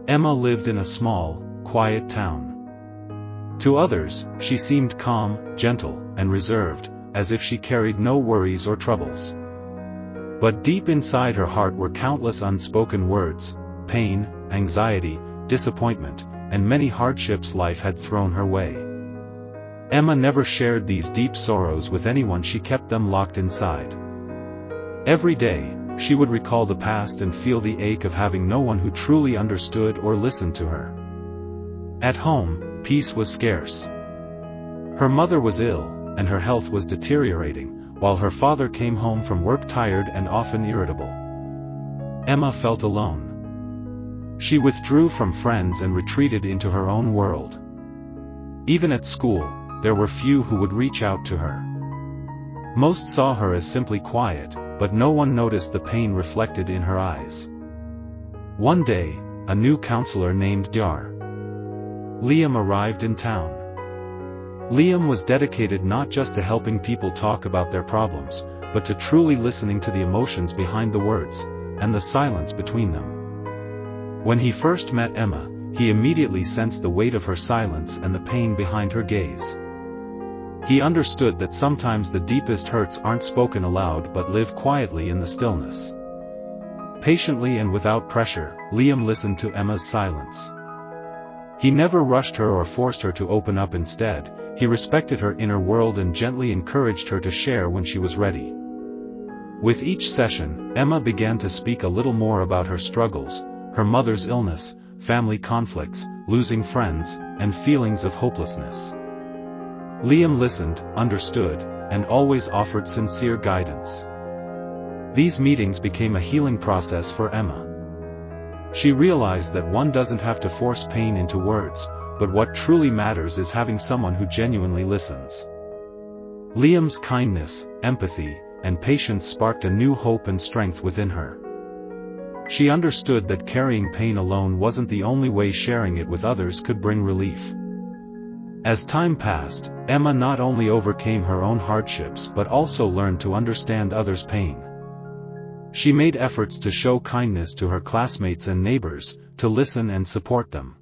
Emma lived in a small, quiet town. To others, she seemed calm, gentle, and reserved, as if she carried no worries or troubles. But deep inside her heart were countless unspoken words, pain, anxiety, disappointment, and many hardships life had thrown her way. Emma never shared these deep sorrows with anyone. She kept them locked inside. Every day, she would recall the past and feel the ache of having no one who truly understood or listened to her. At home, peace was scarce. Her mother was ill, and her health was deteriorating, while her father came home from work tired and often irritable. Emma felt alone. She withdrew from friends and retreated into her own world. Even at school, there were few who would reach out to her. Most saw her as simply quiet, but no one noticed the pain reflected in her eyes. One day, a new counselor named Dr. Liam arrived in town. Liam was dedicated not just to helping people talk about their problems, but to truly listening to the emotions behind the words, and the silence between them. When he first met Emma, he immediately sensed the weight of her silence and the pain behind her gaze. He understood that sometimes the deepest hurts aren't spoken aloud but live quietly in the stillness. Patiently and without pressure, Liam listened to Emma's silence. He never rushed her or forced her to open up. Instead, he respected her inner world and gently encouraged her to share when she was ready. With each session, Emma began to speak a little more about her struggles, her mother's illness, family conflicts, losing friends, and feelings of hopelessness. Liam listened, understood, and always offered sincere guidance. These meetings became a healing process for Emma. She realized that one doesn't have to force pain into words, but what truly matters is having someone who genuinely listens. Liam's kindness, empathy, and patience sparked a new hope and strength within her. She understood that carrying pain alone wasn't the only way. Sharing it with others could bring relief. As time passed, Emma not only overcame her own hardships but also learned to understand others' pain. She made efforts to show kindness to her classmates and neighbors, to listen and support them.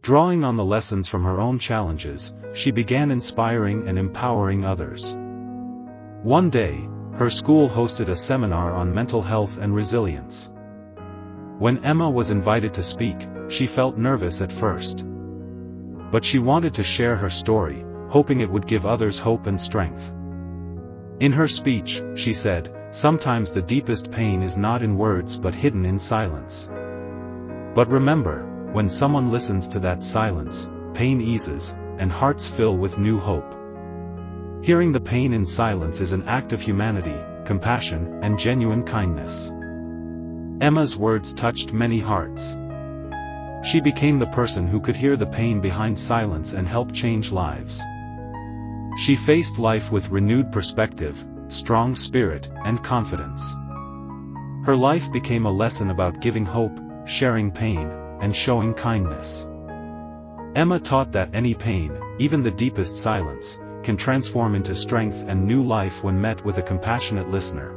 Drawing on the lessons from her own challenges, she began inspiring and empowering others. One day, her school hosted a seminar on mental health and resilience. When Emma was invited to speak, she felt nervous at first. But she wanted to share her story, hoping it would give others hope and strength. In her speech, she said, "Sometimes the deepest pain is not in words but hidden in silence. But remember, when someone listens to that silence, pain eases, and hearts fill with new hope." Hearing the pain in silence is an act of humanity, compassion, and genuine kindness. Emma's words touched many hearts. She became the person who could hear the pain behind silence and help change lives. She faced life with renewed perspective, strong spirit, and confidence. Her life became a lesson about giving hope, sharing pain, and showing kindness. Emma taught that any pain, even the deepest silence, can transform into strength and new life when met with a compassionate listener.